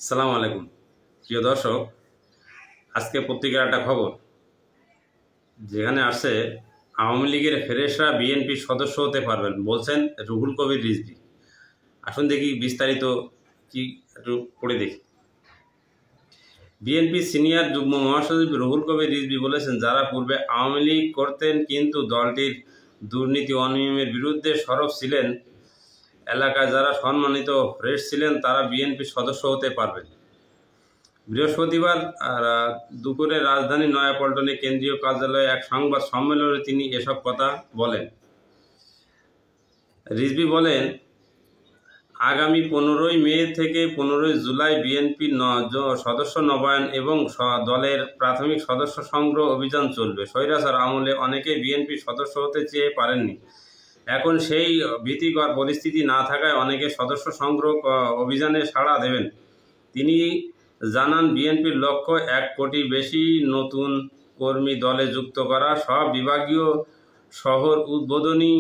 সালাম আলাইকুম প্রিয় দর্শক, আজকে পত্রিকার একটা খবর যেখানে আসছে আওয়ামী লীগের ফেরেশরা বিএনপির সদস্য হতে পারবেন বলছেন রুহুল কবির রিজভী। আসুন দেখি বিস্তারিত কি, একটু পড়ে দেখি। বিএনপি সিনিয়র যুগ্ম মহাসচিব রুহুল কবির রিজভী বলেছেন, যারা পূর্বে আওয়ামী লীগ করতেন কিন্তু দলটির দুর্নীতি অনিয়মের বিরুদ্ধে সরব ছিলেন, এলাকায় যারা সম্মানিত ফ্রেশ ছিলেন তারা বিএনপির সদস্য হতে পারবেন। বৃহস্পতিবার দুপুরে রাজধানী নয়াপল্টনে কেন্দ্রীয় কার্যালয়ে এক সংবাদ সম্মেলনে তিনি এসব কথা বলেন। রিজভী বলেন, আগামী 15 মে থেকে 15 জুলাই বিএনপির সদস্য নবায়ন এবং দলের প্রাথমিক সদস্য সংগ্রহ অভিযান চলবে। স্বৈরাচার আমলে অনেকেই বিএনপির সদস্য হতে চেয়ে পারেননি। এখন সেই ভীতিকর পরিস্থিতি না থাকায় অনেকে সদস্য সংগ্রহ অভিযানে সাড়া দেবেন। তিনি জানান, বিএনপির লক্ষ্য 1 কোটি বেশি নতুন কর্মী দলে যুক্ত করা। সব বিভাগীয় শহর উদ্বোধনী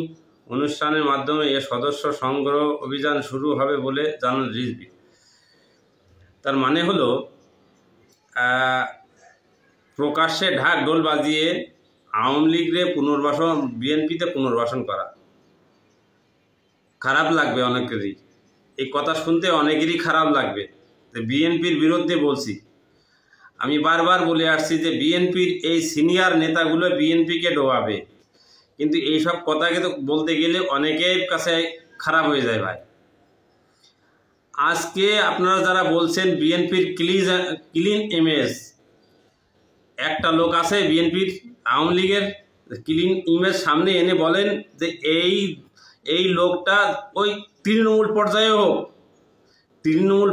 অনুষ্ঠানের মাধ্যমে এ সদস্য সংগ্রহ অভিযান শুরু হবে বলে জানান রিজভী। তার মানে হলো প্রকাশ্যে ঢাক ঢোল বাজিয়ে আওয়ামী লীগের পুনর্বাসন, বিএনপিতে পুনর্বাসন করা। খারাপ লাগবে অনেকেরই, এই কথা শুনতে অনেকেরই খারাপ লাগবে। বিএনপির বিরুদ্ধে বলছি, আমি বারবার বলে আসছি যে বিএনপির এই সিনিয়র নেতাগুলো বিএনপিকে ডোবাবে, কিন্তু এইসব কথাকে তো বলতে গেলে অনেকের কাছে খারাপ হয়ে যায় ভাই। আজকে আপনারা যারা বলছেন বিএনপির ক্লিন ইমেজ, একটা লোক আছে বিএনপির আওয়ামী লীগের ক্লিন ইমেজ সামনে এনে বলেন যে এই লোকটা ওই তৃণমূল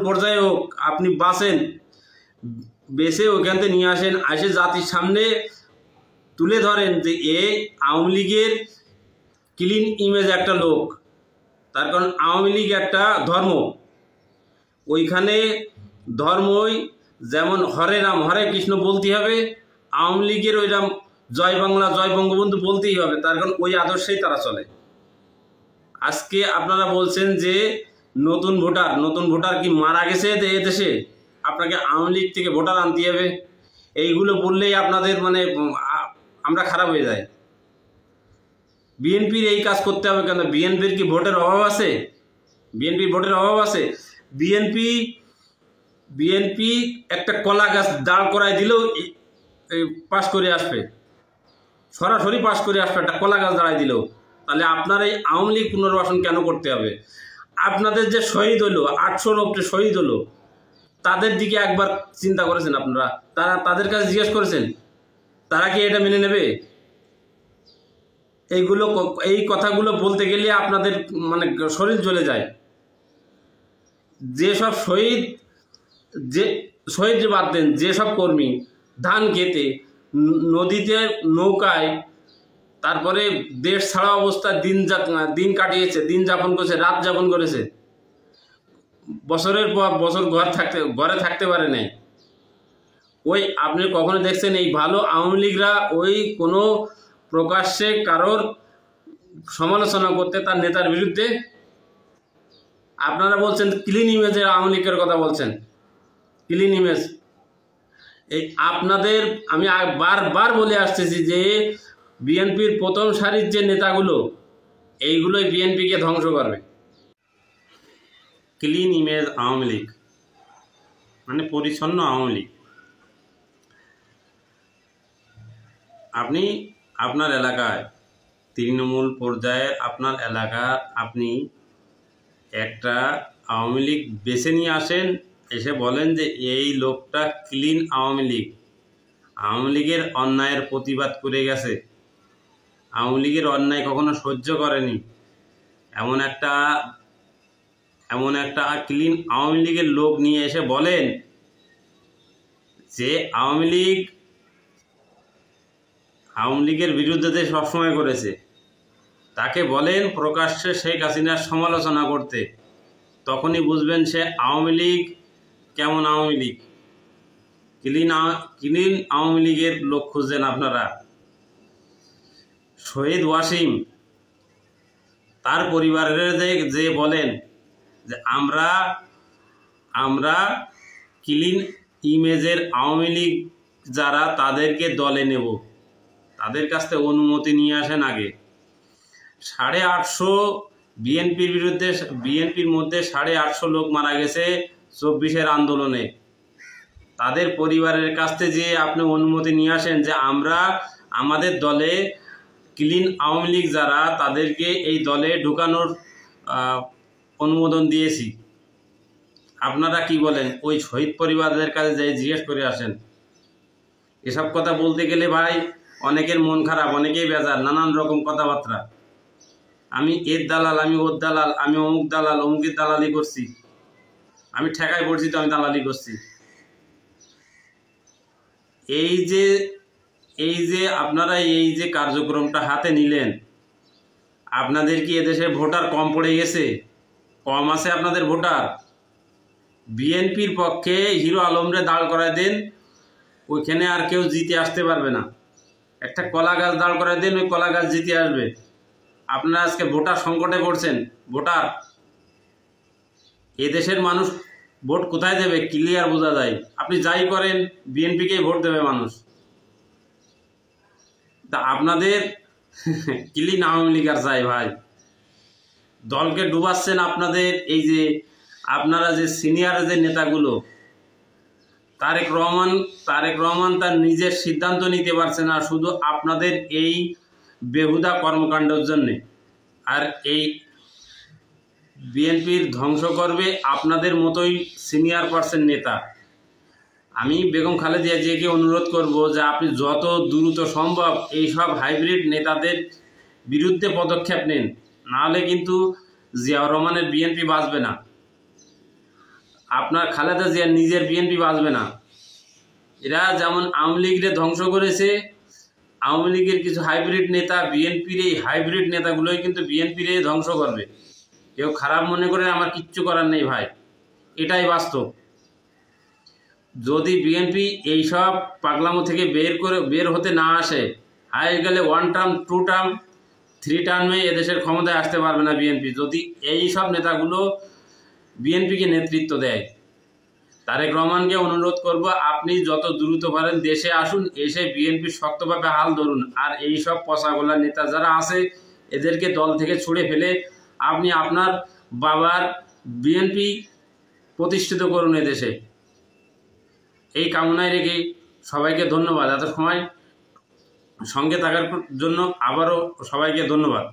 পর্যায়ে হোক, আপনি বাঁচেন, বেছে ওইখান থেকে নিয়ে আসেন, আসে জাতির সামনে তুলে ধরেন যে আওয়ামী লীগের ক্লিন ইমেজ একটা লোক। তার কারণ আওয়ামী লীগ একটা ধর্ম, ওইখানে ধর্মই যেমন হরে রাম হরে কৃষ্ণ বলতে হবে, আওয়ামী লীগের ওইরাম জয় বাংলা জয় বঙ্গবন্ধু বলতেই হবে, তার কারণ ওই আদর্শেই তারা চলে। আজকে আপনারা বলছেন যে নতুন ভোটার কি মারা গেছে দেশে, আপনাকে আওয়ামী লীগ থেকে ভোটার আনতে হবে, এইগুলো বললেই আপনাদের আমরা খারাপ হয়ে যাই। বিএনপির এই কাজ করতে হবে কেন? বিএনপির কি ভোটের অভাব আছে? বিএনপি একটা কলা গাছ দাঁড় করায় দিলেও পাশ করে আসবে, সরাসরি পাশ করে আসবে, একটা কলা গাছ দাঁড়ায় দিলেও। তাহলে আপনার এই আওয়ামী লীগ পুনর্বাসন কেন করতে হবে? আপনাদের যে শহীদ হলো, 800 লোকটা শহীদ হলো, তাদের দিকে একবার চিন্তা করেছেন আপনারা? তাদের কাছে জিজ্ঞেস করেছেন তারা কি এটা মেনে নেবে? এই কথাগুলো বলতে গেলে আপনাদের শরীর জ্বলে যায়। যেসব শহীদ যে বাদ দেন, যেসব কর্মী ধান খেতে নদীতে নৌকায়, তারপরে দেশ ছাড়া অবস্থায় দিন কাটিয়েছে, দিন যাপন করেছে, রাত যাপন করেছে, বছরের পর বছর ঘরে থাকতে পারে নাই, ওই আপনি কখনো দেখছেন এই ভালো আওয়ামী লীগরা ওই কোনো প্রকাশ্যে কারোর সমালোচনা করতে তার নেতার বিরুদ্ধে? আপনারা বলছেন ক্লিন ইমেজের আওয়ামী লীগের কথা বলছেন, ক্লিন ইমেজ। এই আপনাদের আমি বারবার বলে আসতেছি যে বিএনপির প্রথম সারির যে নেতাগুলো, এইগুলোই বিএনপিকে ধ্বংস করবে। ক্লিন ইমেজ আওয়ামী লীগ মানে পরিচ্ছন্ন আওয়ামী লীগ। আপনি আপনার এলাকায় তৃণমূল পর্যায়ে আপনার এলাকার আপনি একটা আওয়ামী লীগ বেছে নিয়ে আসেন, এসে বলেন যে এই লোকটা ক্লিন আওয়ামী লীগ, আওয়ামী লীগের অন্যায়ের প্রতিবাদ করে গেছে, আওয়ামী লীগের অন্যায় কখনো সহ্য করেনি, এমন একটা ক্লিন আওয়ামী লীগের লোক নিয়ে এসে বলেন যে আওয়ামী লীগের বিরুদ্ধে যে সবসময় করেছে, তাকে বলেন প্রকাশ্যে শেখ হাসিনার সমালোচনা করতে, তখনই বুঝবেন সে আওয়ামী লীগ কেমন আওয়ামী লীগ। ক্লিন আওয়ামী লীগের লোক খুঁজছেন আপনারা। শহীদ ওয়াসিম তার পরিবারের যে বলেন যে আমরা ক্লিন ইমেজের আওয়ামী লীগ যারা তাদেরকে দলে নেব, তাদের কাছ থেকে অনুমতি নিয়ে আসেন আগে। 850 বিএনপির মধ্যে 850 লোক মারা গেছে 24-এর আন্দোলনে। তাদের পরিবারের কাছ থেকে যে আপনি অনুমতি নিয়ে আসেন যে আমরা আমাদের দলে ক্লিন আওয়ামী লীগ যারা তাদেরকে এই দলে ঢুকানোর অনুমোদন দিয়েছি। আপনারা কি বলেন? ওই শহীদ পরিবারদের কাছে যাই জিজ্ঞেস করে আসেন। এসব কথা বলতে গেলে ভাই অনেকের মন খারাপ, অনেকেই বেজার, নানান রকম কথাবার্তা। আমি এর দালাল, আমি ওর দালাল, আমি অমুক দালাল, অমুকের দালালি করছি, আমি ঠেকায় পড়ছি তো আমি দালালি করছি। এই যে আপনারা এই যে কার্যক্রমটা হাতে নিলেন, আপনাদের কি এদেশে ভোটার কম পড়ে গেছে? কম আছে আপনাদের ভোটার? বিএনপির পক্ষে হিরো আলমরে দাঁড় করায় দেন, ওইখানে আর কেউ জিতে আসতে পারবে না। একটা কলা গাছ দাঁড় করায় দেন, ওই কলা গাছ জিতে আসবে। আপনারা আজকে ভোটার সংকটে পড়ছেন। ভোটার, এদেশের মানুষ ভোট কোথায় দেবে ক্লিয়ার বোঝা যায়। আপনি যাই করেন বিএনপিকেই ভোট দেবে মানুষ। তা আপনাদের ক্লিন আওয়ামী লীগ আর চাই ভাই। দলকে ডুবাচ্ছেন আপনাদের এই যে আপনারা যে সিনিয়র যে নেতাগুলো, তারেক রহমান তার নিজের সিদ্ধান্ত নিতে পারছে না শুধু আপনাদের এই বেহুদা কর্মকাণ্ডের জন্যে। আর এই বিএনপির ধ্বংস করবে আপনাদের মতোই সিনিয়র পার্সন নেতা। আমি বেগম খালেদা জিয়াকে অনুরোধ করব যে আপনি যত দ্রুত সম্ভব এই সব হাইব্রিড নেতাদের বিরুদ্ধে পদক্ষেপ নেন, নাহলে কিন্তু জিয়াউর রহমানের বিএনপি বাঁচবে না, আপনার খালেদা জিয়ার নিজের বিএনপি বাঁচবে না। এরা যেমন আওয়ামী লীগকে ধ্বংস করেছে, আওয়ামী লীগের কিছু হাইব্রিড নেতা বিএনপির এই হাইব্রিড নেতাগুলোই কিন্তু বিএনপির ধ্বংস করবে। কেউ খারাপ মনে করে আমার কিচ্ছু করার নেই ভাই, এটাই বাস্তব। যদি বিএনপি এইসব পাগলামো থেকে বের হতে না আসে, হাই গেলে 1 টার্ম 2 টার্ম 3 টার্মে এদেশের ক্ষমতায় আসতে পারবে না বিএনপি, যদি এই সব নেতাগুলো বিএনপিকে নেতৃত্ব দেয়। তারেক রহমানকে অনুরোধ করব আপনি যত দ্রুত পারেন দেশে আসুন, এসে বিএনপির শক্তভাবে হাল ধরুন। আর এই সব পচাগোলা নেতা যারা আছে এদেরকে দল থেকে ছুড়ে ফেলে আপনি আপনার বাবার বিএনপি প্রতিষ্ঠিত করুন এদেশে। এই কামনায় রেখে সবাইকে ধন্যবাদ। এত সময় সঙ্গে থাকার জন্য আবারও সবাইকে ধন্যবাদ।